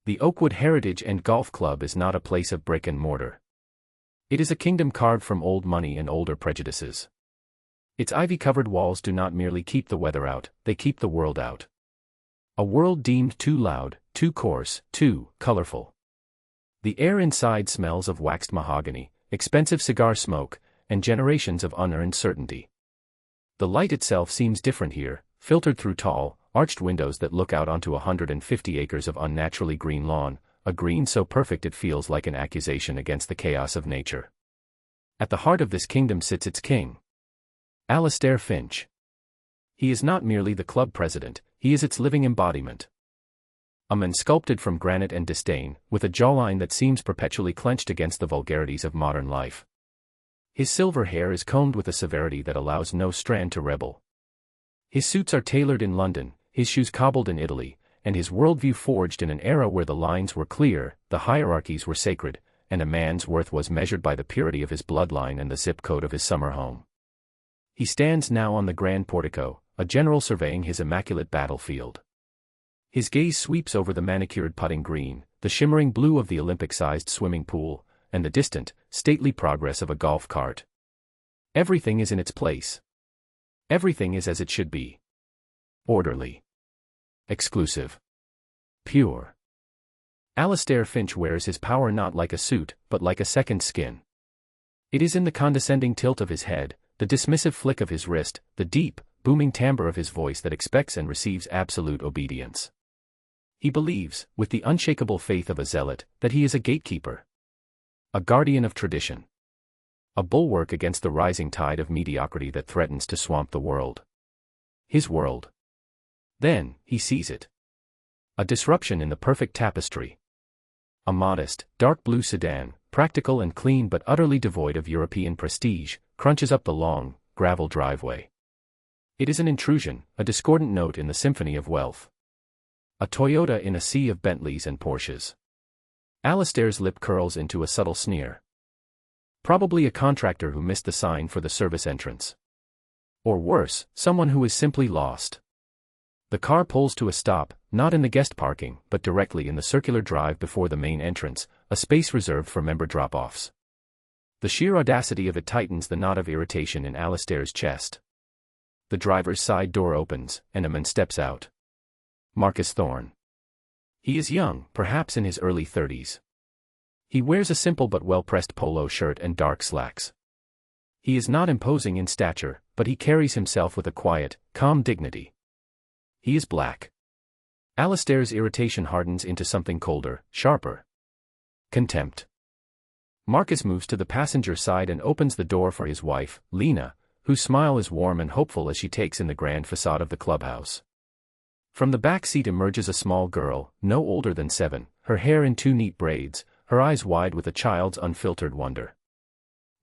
The Oakwood Heritage and Golf Club is not a place of brick and mortar. It is a kingdom carved from old money and older prejudices. Its ivy-covered walls do not merely keep the weather out, they keep the world out. A world deemed too loud, too coarse, too colorful. The air inside smells of waxed mahogany, expensive cigar smoke, and generations of unearned certainty. The light itself seems different here, filtered through tall, arched windows that look out onto 150 acres of unnaturally green lawn, a green so perfect it feels like an accusation against the chaos of nature. At the heart of this kingdom sits its king, Alastair Finch. He is not merely the club president, he is its living embodiment. A man sculpted from granite and disdain, with a jawline that seems perpetually clenched against the vulgarities of modern life. His silver hair is combed with a severity that allows no strand to rebel. His suits are tailored in London, his shoes cobbled in Italy, and his worldview forged in an era where the lines were clear, the hierarchies were sacred, and a man's worth was measured by the purity of his bloodline and the zip code of his summer home. He stands now on the grand portico, a general surveying his immaculate battlefield. His gaze sweeps over the manicured putting green, the shimmering blue of the Olympic-sized swimming pool, and the distant, stately progress of a golf cart. Everything is in its place. Everything is as it should be. Orderly. Exclusive. Pure. Alastair Finch wears his power not like a suit, but like a second skin. It is in the condescending tilt of his head, the dismissive flick of his wrist, the deep, booming timbre of his voice that expects and receives absolute obedience. He believes, with the unshakable faith of a zealot, that he is a gatekeeper. A guardian of tradition. A bulwark against the rising tide of mediocrity that threatens to swamp the world. His world. Then, he sees it. A disruption in the perfect tapestry. A modest, dark blue sedan, practical and clean but utterly devoid of European prestige, crunches up the long, gravel driveway. It is an intrusion, a discordant note in the symphony of wealth. A Toyota in a sea of Bentleys and Porsches. Alastair's lip curls into a subtle sneer. Probably a contractor who missed the sign for the service entrance. Or worse, someone who is simply lost. The car pulls to a stop, not in the guest parking, but directly in the circular drive before the main entrance, a space reserved for member drop-offs. The sheer audacity of it tightens the knot of irritation in Alastair's chest. The driver's side door opens, and a man steps out. Marcus Thorne. He is young, perhaps in his early 30s. He wears a simple but well-pressed polo shirt and dark slacks. He is not imposing in stature, but he carries himself with a quiet, calm dignity. He is black. Alastair's irritation hardens into something colder, sharper. Contempt. Marcus moves to the passenger side and opens the door for his wife, Lena, whose smile is warm and hopeful as she takes in the grand facade of the clubhouse. From the back seat emerges a small girl, no older than 7, her hair in 2 neat braids, her eyes wide with a child's unfiltered wonder.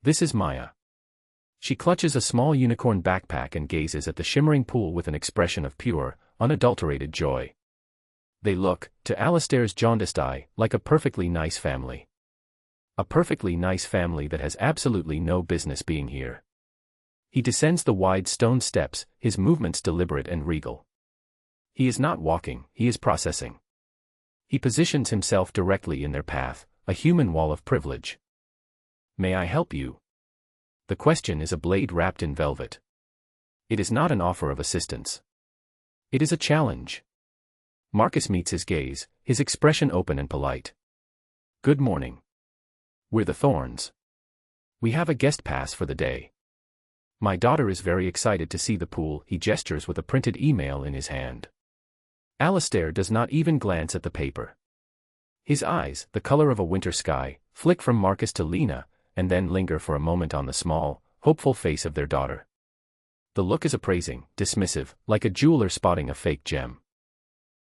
This is Maya. She clutches a small unicorn backpack and gazes at the shimmering pool with an expression of pure, unadulterated joy. They look, to Alastair's jaundiced eye, like a perfectly nice family. A perfectly nice family that has absolutely no business being here. He descends the wide stone steps, his movements deliberate and regal. He is not walking, he is processing. He positions himself directly in their path, a human wall of privilege. May I help you? The question is a blade wrapped in velvet. It is not an offer of assistance. It is a challenge. Marcus meets his gaze, his expression open and polite. Good morning. We're the Thorns. We have a guest pass for the day. My daughter is very excited to see the pool. He gestures with a printed email in his hand. Alastair does not even glance at the paper. His eyes, the color of a winter sky, flick from Marcus to Lena, and then linger for a moment on the small, hopeful face of their daughter. The look is appraising, dismissive, like a jeweler spotting a fake gem.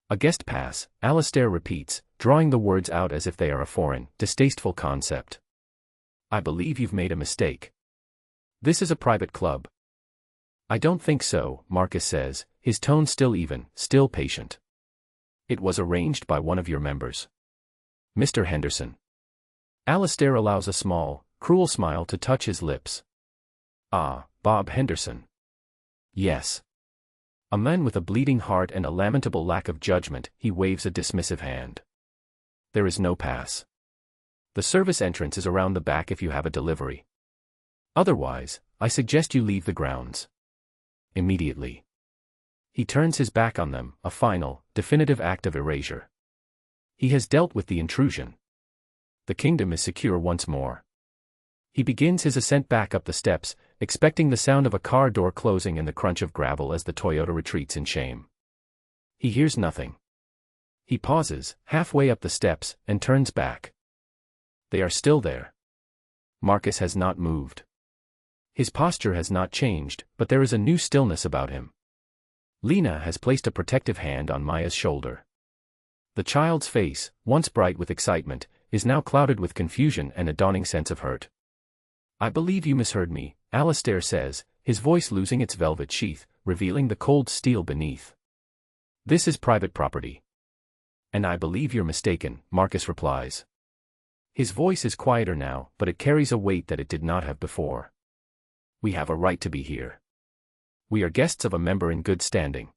A guest pass, Alastair repeats, drawing the words out as if they are a foreign, distasteful concept. I believe you've made a mistake. This is a private club. I don't think so, Marcus says, his tone still even, still patient. It was arranged by one of your members. Mr. Henderson. Alastair allows a small, cruel smile to touch his lips. Ah, Bob Henderson. Yes. A man with a bleeding heart and a lamentable lack of judgment, he waves a dismissive hand. There is no pass. The service entrance is around the back if you have a delivery. Otherwise, I suggest you leave the grounds. Immediately. He turns his back on them, a final, definitive act of erasure. He has dealt with the intrusion. The kingdom is secure once more. He begins his ascent back up the steps, expecting the sound of a car door closing and the crunch of gravel as the Toyota retreats in shame. He hears nothing. He pauses, halfway up the steps, and turns back. They are still there. Marcus has not moved. His posture has not changed, but there is a new stillness about him. Lena has placed a protective hand on Maya's shoulder. The child's face, once bright with excitement, is now clouded with confusion and a dawning sense of hurt. "I believe you misheard me," Alistair says, his voice losing its velvet sheath, revealing the cold steel beneath. "This is private property." "And I believe you're mistaken," Marcus replies. His voice is quieter now, but it carries a weight that it did not have before. "We have a right to be here. We are guests of a member in good standing."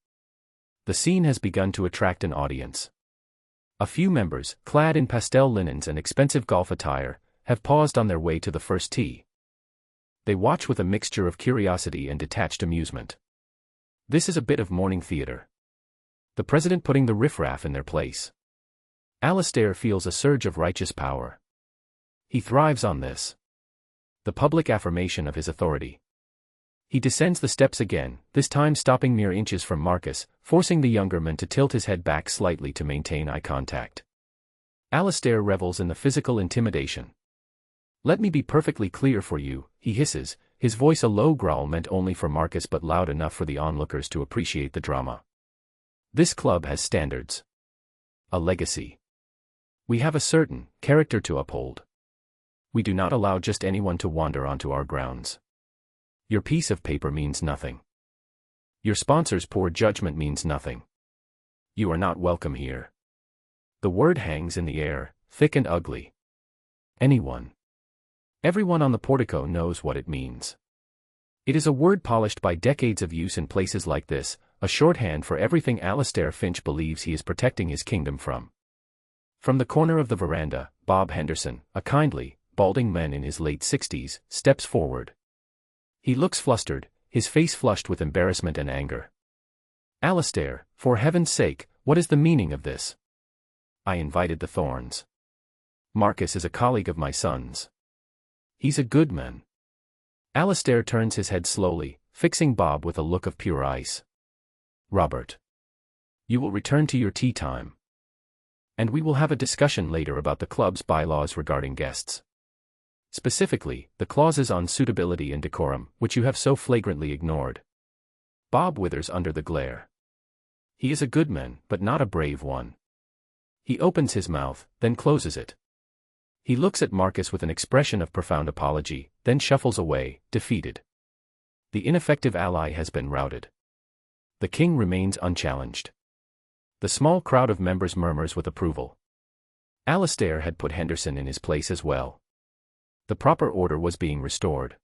The scene has begun to attract an audience. A few members, clad in pastel linens and expensive golf attire, have paused on their way to the first tee. They watch with a mixture of curiosity and detached amusement. This is a bit of morning theater. The president putting the riffraff in their place. Alistair feels a surge of righteous power. He thrives on this. The public affirmation of his authority. He descends the steps again, this time stopping mere inches from Marcus, forcing the younger man to tilt his head back slightly to maintain eye contact. Alistair revels in the physical intimidation. "Let me be perfectly clear for you," he hisses, his voice a low growl meant only for Marcus but loud enough for the onlookers to appreciate the drama. "This club has standards. A legacy. We have a certain character to uphold. We do not allow just anyone to wander onto our grounds. Your piece of paper means nothing. Your sponsor's poor judgment means nothing. You are not welcome here." The word hangs in the air, thick and ugly. Anyone. Everyone on the portico knows what it means. It is a word polished by decades of use in places like this, a shorthand for everything Alistair Finch believes he is protecting his kingdom from. From the corner of the veranda, Bob Henderson, a kindly, balding man in his late 60s, steps forward. He looks flustered, his face flushed with embarrassment and anger. "Alistair, for heaven's sake, what is the meaning of this? I invited the Thorns. Marcus is a colleague of my son's. He's a good man." Alistair turns his head slowly, fixing Bob with a look of pure ice. "Robert. You will return to your tea time. And we will have a discussion later about the club's bylaws regarding guests. Specifically, the clauses on suitability and decorum, which you have so flagrantly ignored." Bob withers under the glare. He is a good man, but not a brave one. He opens his mouth, then closes it. He looks at Marcus with an expression of profound apology, then shuffles away, defeated. The ineffective ally has been routed. The king remains unchallenged. The small crowd of members murmurs with approval. Alistair had put Henderson in his place as well. The proper order was being restored.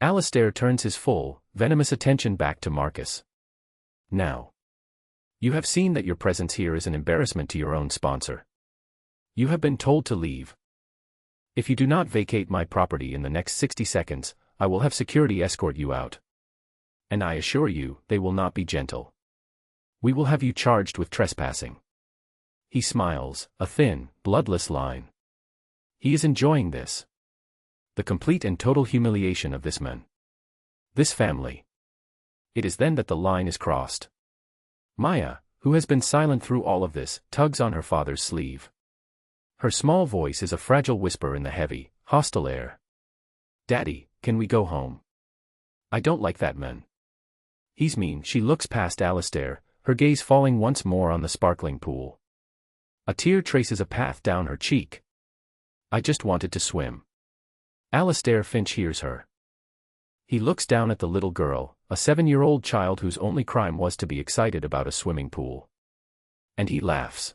Alistair turns his full, venomous attention back to Marcus. "Now. You have seen that your presence here is an embarrassment to your own sponsor. You have been told to leave. If you do not vacate my property in the next 60 seconds, I will have security escort you out. And I assure you, they will not be gentle. We will have you charged with trespassing." He smiles, a thin, bloodless line. He is enjoying this. The complete and total humiliation of this man. This family. It is then that the line is crossed. Maya, who has been silent through all of this, tugs on her father's sleeve. Her small voice is a fragile whisper in the heavy, hostile air. "Daddy, can we go home? I don't like that man. He's mean." She looks past Alistair, her gaze falling once more on the sparkling pool. A tear traces a path down her cheek. "I just wanted to swim." Alistair Finch hears her. He looks down at the little girl, a 7-year-old child whose only crime was to be excited about a swimming pool. And he laughs.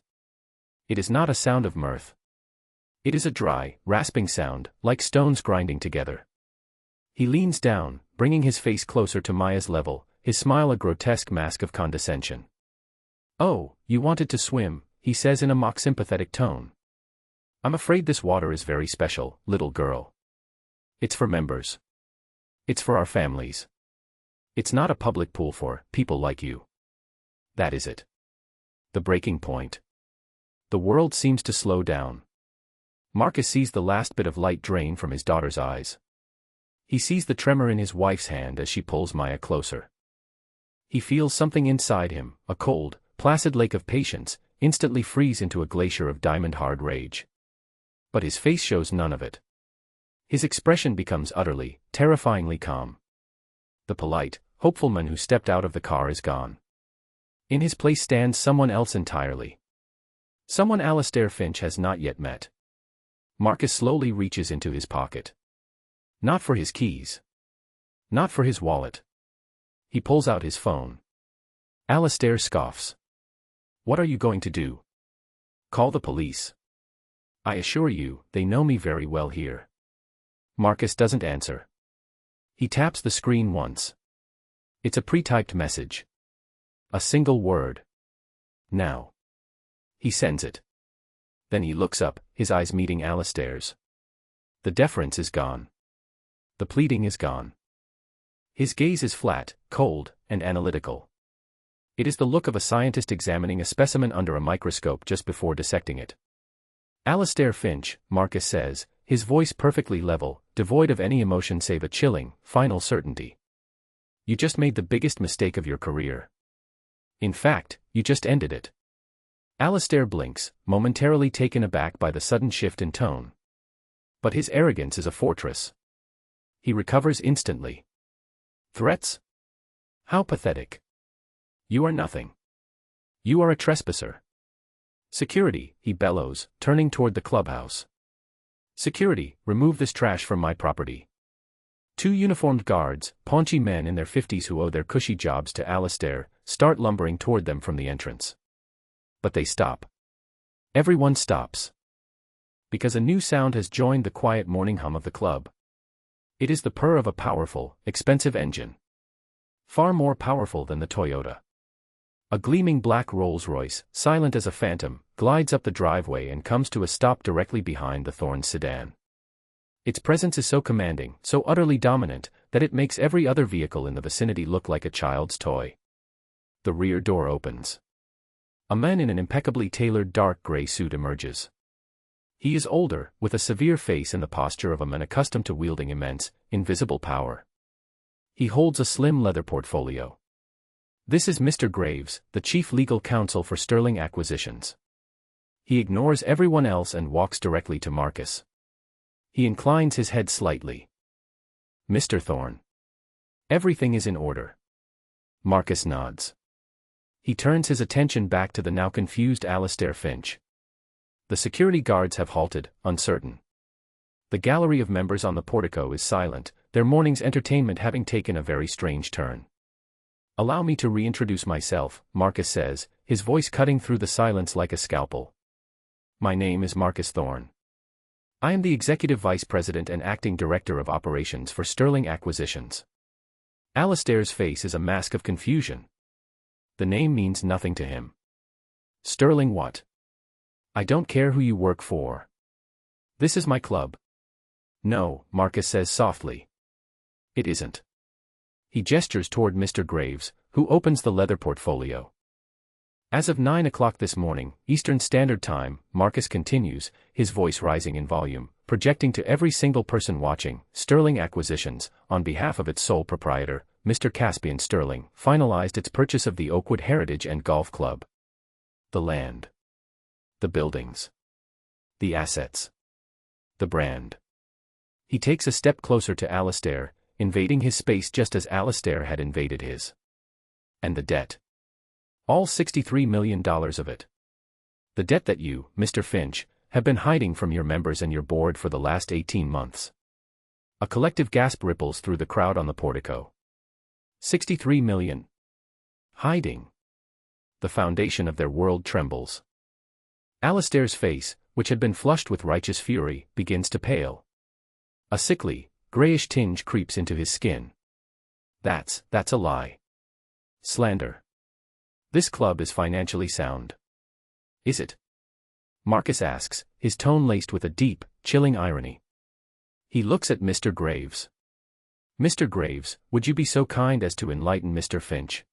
It is not a sound of mirth. It is a dry, rasping sound, like stones grinding together. He leans down, bringing his face closer to Maya's level, his smile a grotesque mask of condescension. "Oh, you wanted to swim," he says in a mock-sympathetic tone. I'm afraid this water is very special, little girl. It's for members. It's for our families. It's not a public pool for people like you. That is it. The breaking point. The world seems to slow down. Marcus sees the last bit of light drain from his daughter's eyes. He sees the tremor in his wife's hand as she pulls Maya closer. He feels something inside him, a cold, placid lake of patience, instantly freeze into a glacier of diamond-hard rage. But his face shows none of it. His expression becomes utterly, terrifyingly calm. The polite, hopeful man who stepped out of the car is gone. In his place stands someone else entirely. Someone Alistair Finch has not yet met. Marcus slowly reaches into his pocket. Not for his keys. Not for his wallet. He pulls out his phone. Alistair scoffs. What are you going to do? Call the police. I assure you, they know me very well here. Marcus doesn't answer. He taps the screen once. It's a pre-typed message. A single word. Now. He sends it. Then he looks up, his eyes meeting Alistair's. The deference is gone. The pleading is gone. His gaze is flat, cold, and analytical. It is the look of a scientist examining a specimen under a microscope just before dissecting it. Alistair Finch, Marcus says, his voice perfectly level, devoid of any emotion save a chilling, final certainty. You just made the biggest mistake of your career. In fact, you just ended it. Alistair blinks, momentarily taken aback by the sudden shift in tone. But his arrogance is a fortress. He recovers instantly. Threats? How pathetic. You are nothing. You are a trespasser. Security, he bellows, turning toward the clubhouse. Security, remove this trash from my property. Two uniformed guards, paunchy men in their 50s who owe their cushy jobs to Alistair, start lumbering toward them from the entrance. But they stop. Everyone stops. Because a new sound has joined the quiet morning hum of the club. It is the purr of a powerful, expensive engine. Far more powerful than the Toyota. A gleaming black Rolls-Royce, silent as a phantom, glides up the driveway and comes to a stop directly behind the Thorns sedan. Its presence is so commanding, so utterly dominant, that it makes every other vehicle in the vicinity look like a child's toy. The rear door opens. A man in an impeccably tailored dark gray suit emerges. He is older, with a severe face and the posture of a man accustomed to wielding immense, invisible power. He holds a slim leather portfolio. This is Mr. Graves, the chief legal counsel for Sterling Acquisitions. He ignores everyone else and walks directly to Marcus. He inclines his head slightly. Mr. Thorne. Everything is in order. Marcus nods. He turns his attention back to the now confused Alistair Finch. The security guards have halted, uncertain. The gallery of members on the portico is silent, their morning's entertainment having taken a very strange turn. Allow me to reintroduce myself, Marcus says, his voice cutting through the silence like a scalpel. My name is Marcus Thorne. I am the Executive Vice President and Acting Director of Operations for Sterling Acquisitions. Alistair's face is a mask of confusion. The name means nothing to him. Sterling what? I don't care who you work for. This is my club. No, Marcus says softly. It isn't. He gestures toward Mr. Graves, who opens the leather portfolio. As of 9 o'clock this morning, Eastern Standard Time, Marcus continues, his voice rising in volume, projecting to every single person watching, Sterling Acquisitions, on behalf of its sole proprietor, Mr. Caspian Sterling, finalized its purchase of the Oakwood Heritage and Golf Club. The land. The buildings. The assets. The brand. He takes a step closer to Alistair, invading his space just as Alistair had invaded his. And the debt. All $63 million of it. The debt that you, Mr. Finch, have been hiding from your members and your board for the last 18 months. A collective gasp ripples through the crowd on the portico. 63 million. Hiding. The foundation of their world trembles. Alistair's face, which had been flushed with righteous fury, begins to pale. A sickly, grayish tinge creeps into his skin. That's a lie. Slander. This club is financially sound. Is it? Marcus asks, his tone laced with a deep, chilling irony. He looks at Mr. Graves. Mr. Graves, would you be so kind as to enlighten Mr. Finch?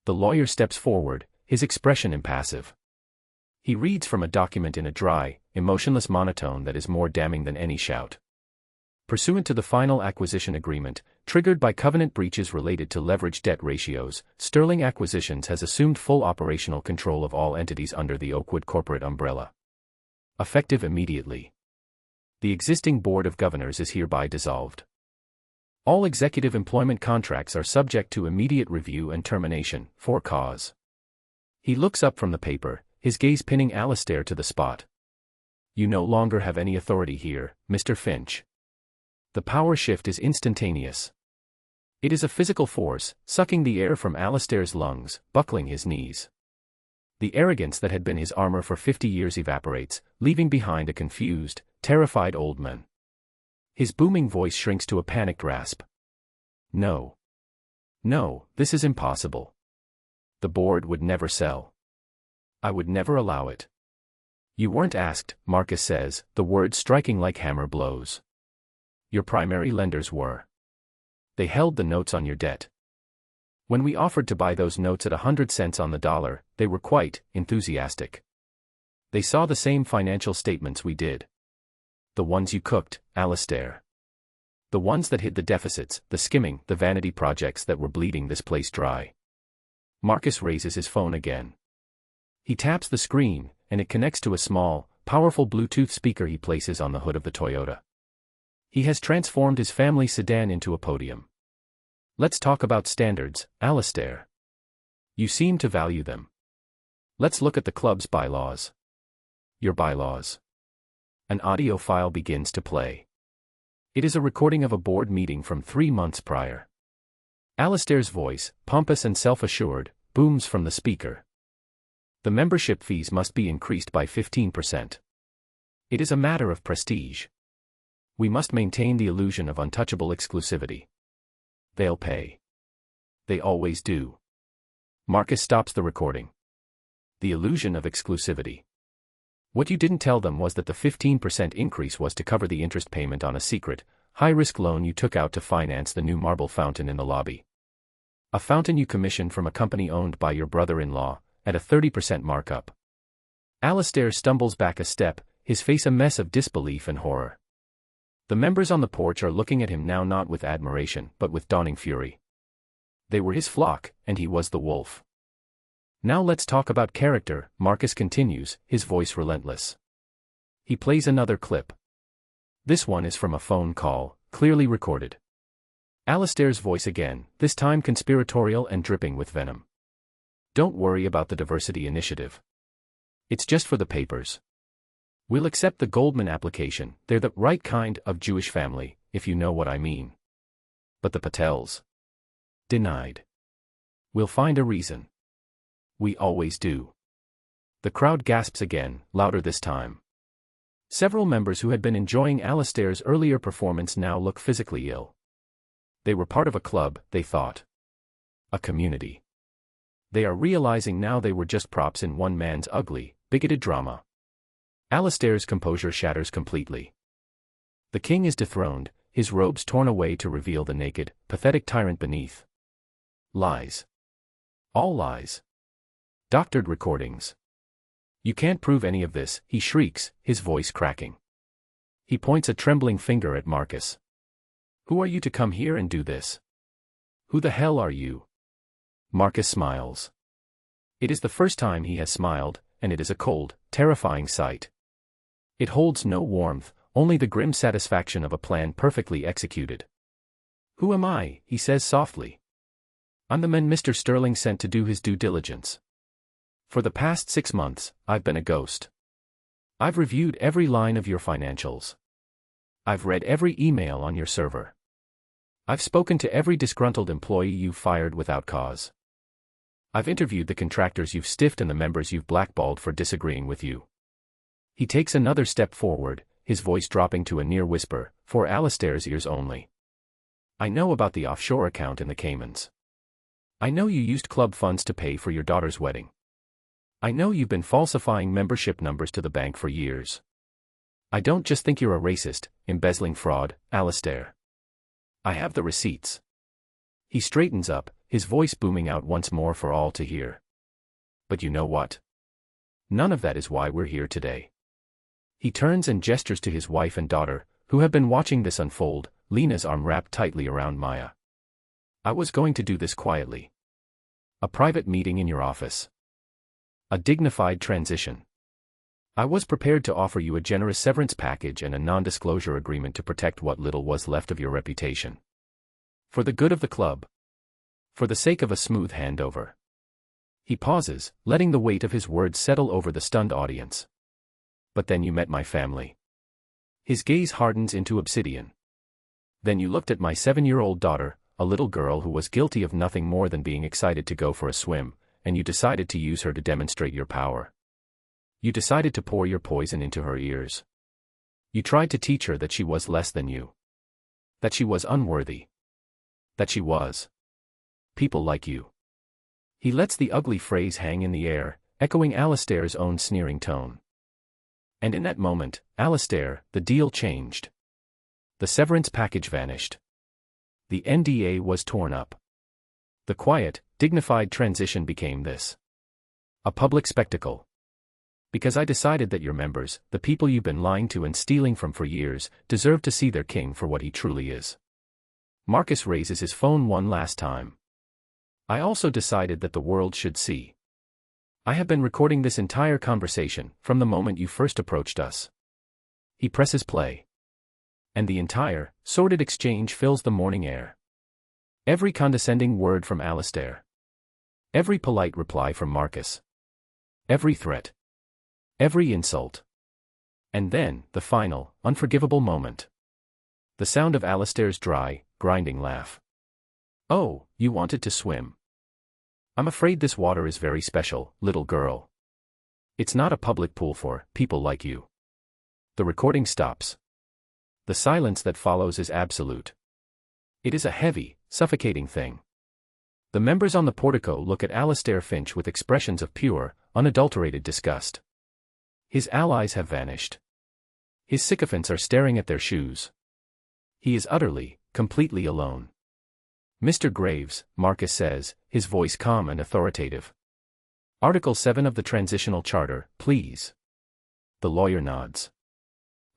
The lawyer steps forward, his expression impassive. He reads from a document in a dry, emotionless monotone that is more damning than any shout. Pursuant to the final acquisition agreement, triggered by covenant breaches related to leverage debt ratios, Sterling Acquisitions has assumed full operational control of all entities under the Oakwood corporate umbrella. Effective immediately. The existing Board of Governors is hereby dissolved. All executive employment contracts are subject to immediate review and termination, for cause. He looks up from the paper, his gaze pinning Alastair to the spot. You no longer have any authority here, Mr. Finch. The power shift is instantaneous. It is a physical force, sucking the air from Alastair's lungs, buckling his knees. The arrogance that had been his armor for 50 years evaporates, leaving behind a confused, terrified old man. His booming voice shrinks to a panicked rasp. No. No, this is impossible. The board would never sell. I would never allow it. You weren't asked, Marcus says, the words striking like hammer blows. Your primary lenders were. They held the notes on your debt. When we offered to buy those notes at 100 cents on the dollar, they were quite enthusiastic. They saw the same financial statements we did. The ones you cooked, Alastair. The ones that hid the deficits, the skimming, the vanity projects that were bleeding this place dry. Marcus raises his phone again. He taps the screen, and it connects to a small, powerful Bluetooth speaker he places on the hood of the Toyota. He has transformed his family sedan into a podium. Let's talk about standards, Alastair. You seem to value them. Let's look at the club's bylaws. Your bylaws. An audio file begins to play. It is a recording of a board meeting from 3 months prior. Alastair's voice, pompous and self-assured, booms from the speaker. The membership fees must be increased by 15%. It is a matter of prestige. We must maintain the illusion of untouchable exclusivity. They'll pay. They always do. Marcus stops the recording. The illusion of exclusivity. What you didn't tell them was that the 15% increase was to cover the interest payment on a secret, high-risk loan you took out to finance the new marble fountain in the lobby. A fountain you commissioned from a company owned by your brother-in-law, at a 30% markup. Alastair stumbles back a step, his face a mess of disbelief and horror. The members on the porch are looking at him now not with admiration but with dawning fury. They were his flock, and he was the wolf. Now let's talk about character, Marcus continues, his voice relentless. He plays another clip. This one is from a phone call, clearly recorded. Alastair's voice again, this time conspiratorial and dripping with venom. Don't worry about the diversity initiative. It's just for the papers. We'll accept the Goldman application, they're the right kind of Jewish family, if you know what I mean. But the Patels? Denied. We'll find a reason. We always do. The crowd gasps again, louder this time. Several members who had been enjoying Alastair's earlier performance now look physically ill. They were part of a club, they thought. A community. They are realizing now they were just props in one man's ugly, bigoted drama. Alastair's composure shatters completely. The king is dethroned, his robes torn away to reveal the naked, pathetic tyrant beneath. Lies. All lies. Doctored recordings. You can't prove any of this, he shrieks, his voice cracking. He points a trembling finger at Marcus. Who are you to come here and do this? Who the hell are you? Marcus smiles. It is the first time he has smiled, and it is a cold, terrifying sight. It holds no warmth, only the grim satisfaction of a plan perfectly executed. Who am I? He says softly. I'm the man Mr. Sterling sent to do his due diligence. For the past 6 months, I've been a ghost. I've reviewed every line of your financials. I've read every email on your server. I've spoken to every disgruntled employee you've fired without cause. I've interviewed the contractors you've stiffed and the members you've blackballed for disagreeing with you. He takes another step forward, his voice dropping to a near whisper, for Alastair's ears only. I know about the offshore account in the Caymans. I know you used club funds to pay for your daughter's wedding. I know you've been falsifying membership numbers to the bank for years. I don't just think you're a racist, embezzling fraud, Alistair. I have the receipts. He straightens up, his voice booming out once more for all to hear. But you know what? None of that is why we're here today. He turns and gestures to his wife and daughter, who have been watching this unfold, Lena's arm wrapped tightly around Maya. I was going to do this quietly. A private meeting in your office. A dignified transition. I was prepared to offer you a generous severance package and a non-disclosure agreement to protect what little was left of your reputation. For the good of the club. For the sake of a smooth handover. He pauses, letting the weight of his words settle over the stunned audience. But then you met my family. His gaze hardens into obsidian. Then you looked at my 7-year-old daughter, a little girl who was guilty of nothing more than being excited to go for a swim, and you decided to use her to demonstrate your power. You decided to pour your poison into her ears. You tried to teach her that she was less than you. That she was unworthy. That she was. People like you. He lets the ugly phrase hang in the air, echoing Alistair's own sneering tone. And in that moment, Alistair, the deal changed. The severance package vanished. The NDA was torn up. The quiet, dignified transition became this. A public spectacle. Because I decided that your members, the people you've been lying to and stealing from for years, deserve to see their king for what he truly is. Marcus raises his phone one last time. I also decided that the world should see. I have been recording this entire conversation, from the moment you first approached us. He presses play. And the entire, sordid exchange fills the morning air. Every condescending word from Alistair. Every polite reply from Marcus. Every threat. Every insult. And then, the final, unforgivable moment. The sound of Alistair's dry, grinding laugh. Oh, you wanted to swim. I'm afraid this water is very special, little girl. It's not a public pool for people like you. The recording stops. The silence that follows is absolute. It is a heavy, suffocating thing. The members on the portico look at Alistair Finch with expressions of pure, unadulterated disgust. His allies have vanished. His sycophants are staring at their shoes. He is utterly, completely alone. Mr. Graves, Marcus says, his voice calm and authoritative. Article 7 of the Transitional Charter, please. The lawyer nods.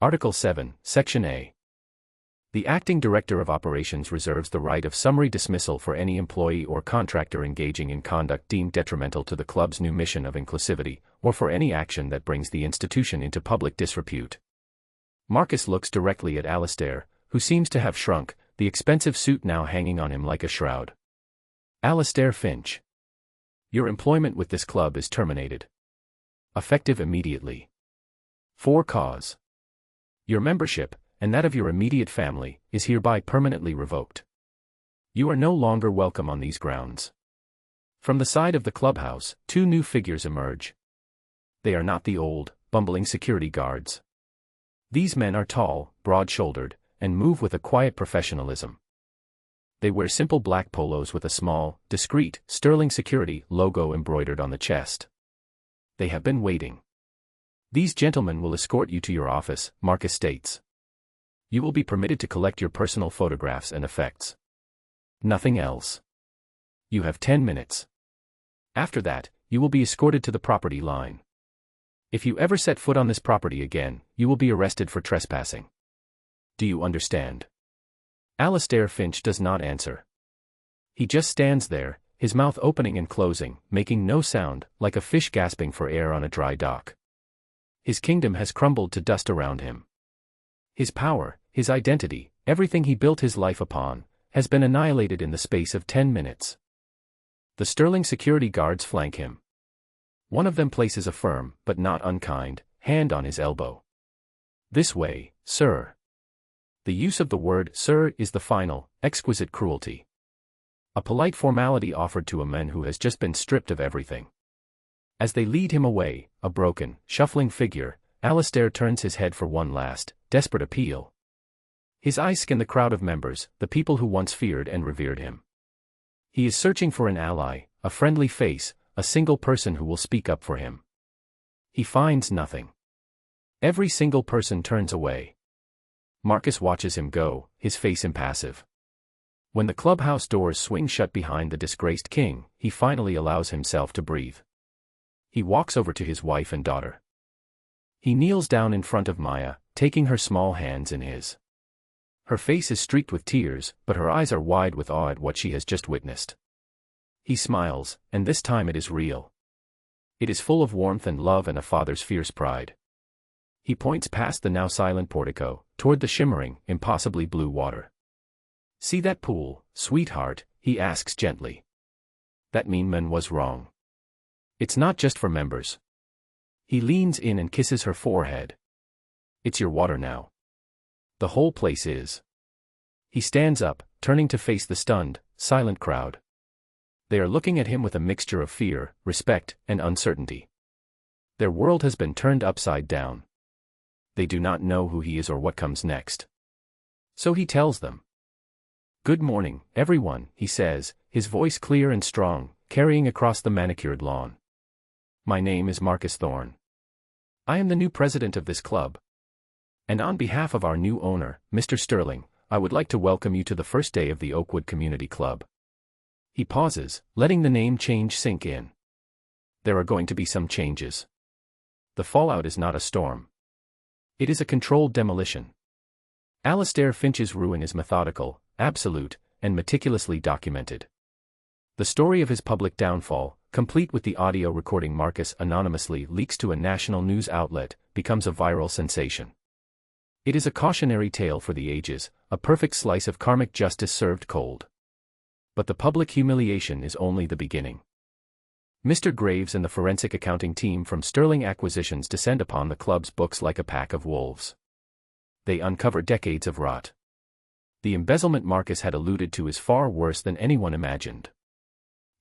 Article 7, Section A. The Acting Director of Operations reserves the right of summary dismissal for any employee or contractor engaging in conduct deemed detrimental to the club's new mission of inclusivity, or for any action that brings the institution into public disrepute. Marcus looks directly at Alistair, who seems to have shrunk, the expensive suit now hanging on him like a shroud. Alistair Finch. Your employment with this club is terminated. Effective immediately. For cause. Your membership, and that of your immediate family, is hereby permanently revoked. You are no longer welcome on these grounds. From the side of the clubhouse, 2 new figures emerge. They are not the old, bumbling security guards. These men are tall, broad-shouldered, and move with a quiet professionalism. They wear simple black polos with a small, discreet, sterling security logo embroidered on the chest. They have been waiting. These gentlemen will escort you to your office, Marcus states. You will be permitted to collect your personal photographs and effects. Nothing else. You have 10 minutes. After that, you will be escorted to the property line. If you ever set foot on this property again, you will be arrested for trespassing. Do you understand? Alistair Finch does not answer. He just stands there, his mouth opening and closing, making no sound, like a fish gasping for air on a dry dock. His kingdom has crumbled to dust around him. His power, his identity, everything he built his life upon, has been annihilated in the space of 10 minutes. The sterling security guards flank him. One of them places a firm, but not unkind, hand on his elbow. This way, sir. The use of the word sir is the final, exquisite cruelty. A polite formality offered to a man who has just been stripped of everything. As they lead him away, a broken, shuffling figure, Alistair turns his head for one last, desperate appeal. His eyes scan the crowd of members, the people who once feared and revered him. He is searching for an ally, a friendly face, a single person who will speak up for him. He finds nothing. Every single person turns away. Marcus watches him go, his face impassive. When the clubhouse doors swing shut behind the disgraced king, he finally allows himself to breathe. He walks over to his wife and daughter. He kneels down in front of Maya, taking her small hands in his. Her face is streaked with tears, but her eyes are wide with awe at what she has just witnessed. He smiles, and this time it is real. It is full of warmth and love and a father's fierce pride. He points past the now silent portico, toward the shimmering, impossibly blue water. "See that pool, sweetheart?" he asks gently. "That mean man was wrong. It's not just for members." He leans in and kisses her forehead. "It's your water now. The whole place is." He stands up, turning to face the stunned, silent crowd. They are looking at him with a mixture of fear, respect, and uncertainty. Their world has been turned upside down. They do not know who he is or what comes next. So he tells them. "Good morning, everyone," he says, his voice clear and strong, carrying across the manicured lawn. "My name is Marcus Thorne. I am the new president of this club. And on behalf of our new owner, Mr. Sterling, I would like to welcome you to the first day of the Oakwood Community Club." He pauses, letting the name change sink in. There are going to be some changes. The fallout is not a storm. It is a controlled demolition. Alastair Finch's ruin is methodical, absolute, and meticulously documented. The story of his public downfall, complete with the audio recording Marcus anonymously leaks to a national news outlet, becomes a viral sensation. It is a cautionary tale for the ages, a perfect slice of karmic justice served cold. But the public humiliation is only the beginning. Mr. Graves and the forensic accounting team from Sterling Acquisitions descend upon the club's books like a pack of wolves. They uncover decades of rot. The embezzlement Marcus had alluded to is far worse than anyone imagined.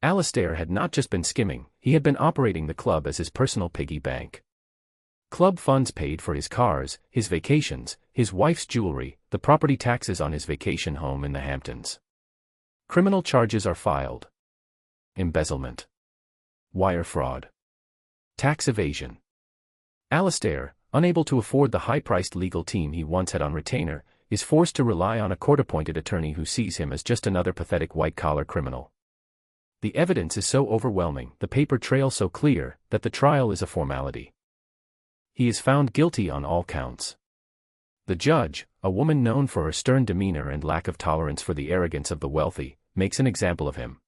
Alastair had not just been skimming, he had been operating the club as his personal piggy bank. Club funds paid for his cars, his vacations, his wife's jewelry, the property taxes on his vacation home in the Hamptons. Criminal charges are filed. Embezzlement. Wire fraud. Tax evasion. Alastair, unable to afford the high-priced legal team he once had on retainer, is forced to rely on a court-appointed attorney who sees him as just another pathetic white-collar criminal. The evidence is so overwhelming, the paper trail so clear, that the trial is a formality. He is found guilty on all counts. The judge, a woman known for her stern demeanor and lack of tolerance for the arrogance of the wealthy, makes an example of him.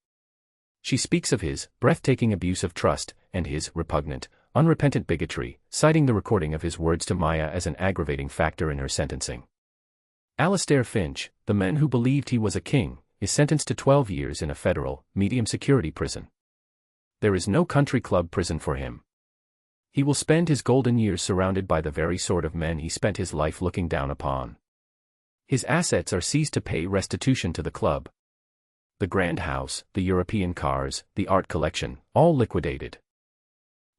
She speaks of his breathtaking abuse of trust and his repugnant, unrepentant bigotry, citing the recording of his words to Maya as an aggravating factor in her sentencing. Alastair Finch, the man who believed he was a king, is sentenced to 12 years in a federal, medium-security prison. There is no country club prison for him. He will spend his golden years surrounded by the very sort of men he spent his life looking down upon. His assets are seized to pay restitution to the club. The grand house, the European cars, the art collection, all liquidated.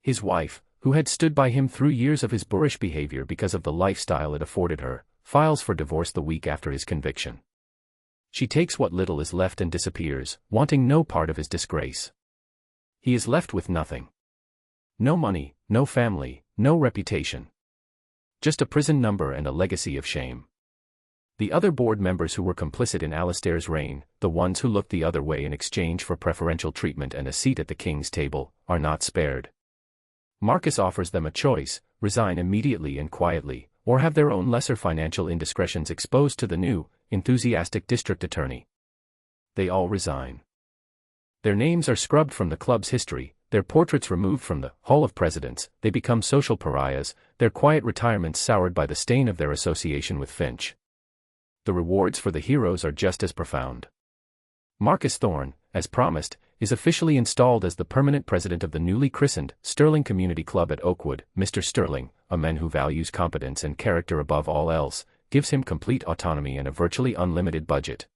His wife, who had stood by him through years of his boorish behavior because of the lifestyle it afforded her, files for divorce the week after his conviction. She takes what little is left and disappears, wanting no part of his disgrace. He is left with nothing. No money, no family, no reputation. Just a prison number and a legacy of shame. The other board members who were complicit in Alastair's reign, the ones who looked the other way in exchange for preferential treatment and a seat at the king's table, are not spared. Marcus offers them a choice: resign immediately and quietly, or have their own lesser financial indiscretions exposed to the new, enthusiastic district attorney. They all resign. Their names are scrubbed from the club's history, their portraits removed from the Hall of Presidents, they become social pariahs, their quiet retirements soured by the stain of their association with Finch. The rewards for the heroes are just as profound. Marcus Thorne, as promised, is officially installed as the permanent president of the newly christened Sterling Community Club at Oakwood. Mr. Sterling, a man who values competence and character above all else, gives him complete autonomy and a virtually unlimited budget.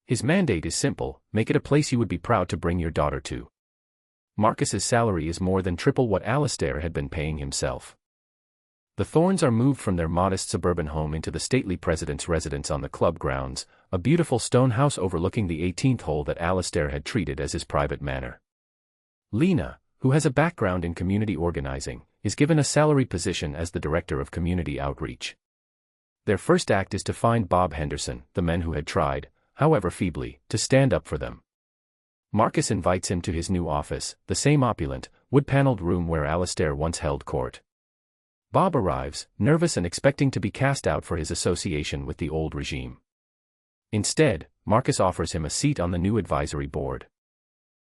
His mandate is simple: make it a place you would be proud to bring your daughter to. Marcus's salary is more than triple what Alastair had been paying himself. The Thornes are moved from their modest suburban home into the stately president's residence on the club grounds, a beautiful stone house overlooking the 18th hole that Alastair had treated as his private manor. Lena, who has a background in community organizing, is given a salary position as the director of community outreach. Their first act is to find Bob Henderson, the man who had tried, however feebly, to stand up for them. Marcus invites him to his new office, the same opulent, wood-paneled room where Alistair once held court. Bob arrives, nervous and expecting to be cast out for his association with the old regime. Instead, Marcus offers him a seat on the new advisory board.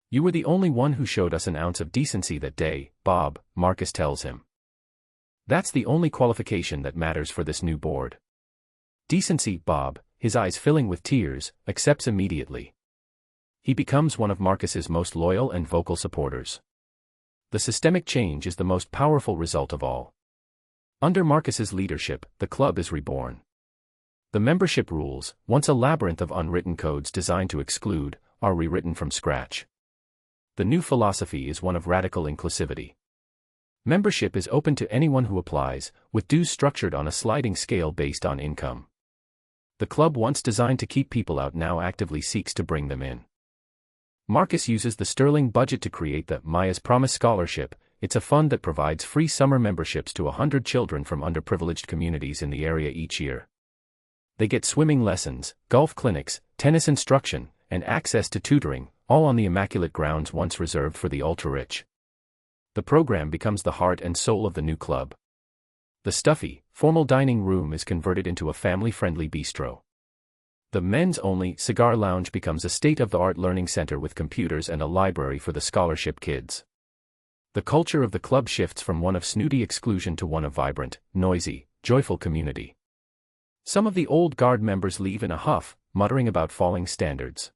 "You were the only one who showed us an ounce of decency that day, Bob," Marcus tells him. "That's the only qualification that matters for this new board." Decency, Bob, his eyes filling with tears, accepts immediately. He becomes one of Marcus's most loyal and vocal supporters. The systemic change is the most powerful result of all. Under Marcus's leadership, the club is reborn. The membership rules, once a labyrinth of unwritten codes designed to exclude, are rewritten from scratch. The new philosophy is one of radical inclusivity. Membership is open to anyone who applies, with dues structured on a sliding scale based on income. The club once designed to keep people out now actively seeks to bring them in. Marcus uses the sterling budget to create the Maya's Promise Scholarship. It's a fund that provides free summer memberships to 100 children from underprivileged communities in the area each year. They get swimming lessons, golf clinics, tennis instruction, and access to tutoring, all on the immaculate grounds once reserved for the ultra-rich. The program becomes the heart and soul of the new club. The stuffy, formal dining room is converted into a family-friendly bistro. The men's-only cigar lounge becomes a state-of-the-art learning center with computers and a library for the scholarship kids. The culture of the club shifts from one of snooty exclusion to one of vibrant, noisy, joyful community. Some of the old guard members leave in a huff, muttering about falling standards.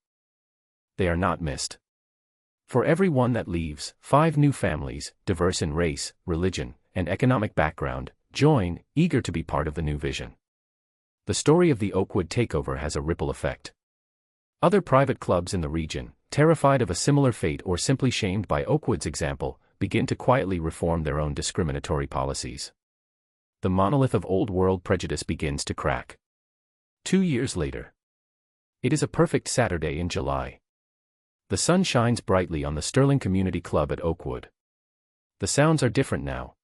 They are not missed. For every one that leaves, 5 new families, diverse in race, religion, and economic background, join, eager to be part of the new vision. The story of the Oakwood takeover has a ripple effect. Other private clubs in the region, terrified of a similar fate or simply shamed by Oakwood's example, begin to quietly reform their own discriminatory policies. The monolith of old-world prejudice begins to crack. 2 years later. It is a perfect Saturday in July. The sun shines brightly on the Sterling Community Club at Oakwood. The sounds are different now.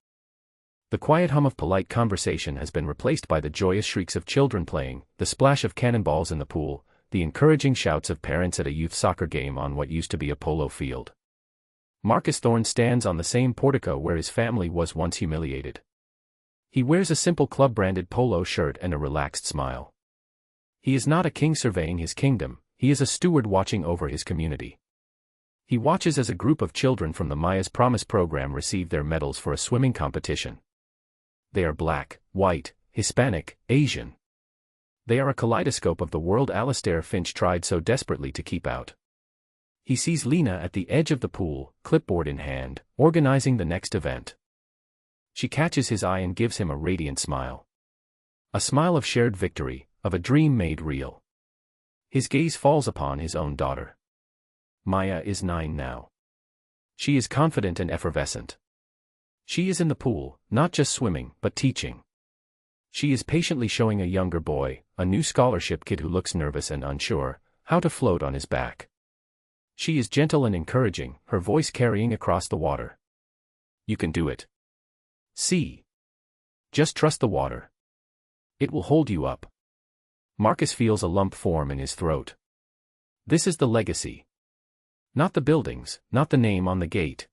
The quiet hum of polite conversation has been replaced by the joyous shrieks of children playing, the splash of cannonballs in the pool, the encouraging shouts of parents at a youth soccer game on what used to be a polo field. Marcus Thorne stands on the same portico where his family was once humiliated. He wears a simple club-branded polo shirt and a relaxed smile. He is not a king surveying his kingdom, he is a steward watching over his community. He watches as a group of children from the Maya's Promise program receive their medals for a swimming competition. They are black, white, Hispanic, Asian. They are a kaleidoscope of the world Alistair Finch tried so desperately to keep out. He sees Lena at the edge of the pool, clipboard in hand, organizing the next event. She catches his eye and gives him a radiant smile. A smile of shared victory, of a dream made real. His gaze falls upon his own daughter. Maya is 9 now. She is confident and effervescent. She is in the pool, not just swimming, but teaching. She is patiently showing a younger boy, a new scholarship kid who looks nervous and unsure, how to float on his back. She is gentle and encouraging, her voice carrying across the water. "You can do it. See. Just trust the water. It will hold you up." Marcus feels a lump form in his throat. This is the legacy. Not the buildings, not the name on the gate.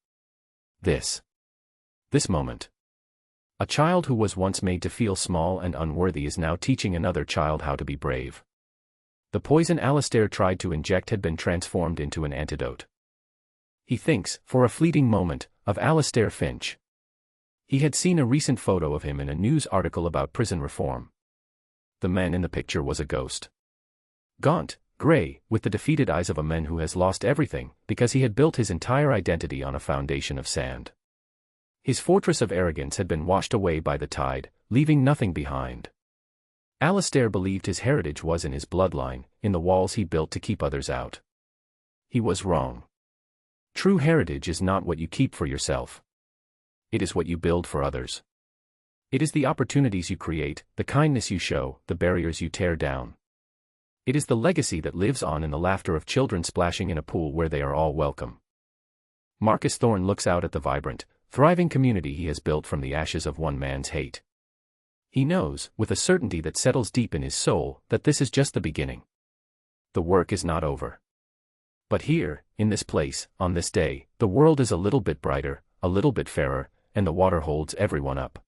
This moment. A child who was once made to feel small and unworthy is now teaching another child how to be brave. The poison Alistair tried to inject had been transformed into an antidote. He thinks, for a fleeting moment, of Alistair Finch. He had seen a recent photo of him in a news article about prison reform. The man in the picture was a ghost. Gaunt, gray, with the defeated eyes of a man who has lost everything, because he had built his entire identity on a foundation of sand. His fortress of arrogance had been washed away by the tide, leaving nothing behind. Alistair believed his heritage was in his bloodline, in the walls he built to keep others out. He was wrong. True heritage is not what you keep for yourself. It is what you build for others. It is the opportunities you create, the kindness you show, the barriers you tear down. It is the legacy that lives on in the laughter of children splashing in a pool where they are all welcome. Marcus Thorne looks out at the vibrant, thriving community he has built from the ashes of one man's hate. He knows, with a certainty that settles deep in his soul, that this is just the beginning. The work is not over. But here, in this place, on this day, the world is a little bit brighter, a little bit fairer, and the water holds everyone up.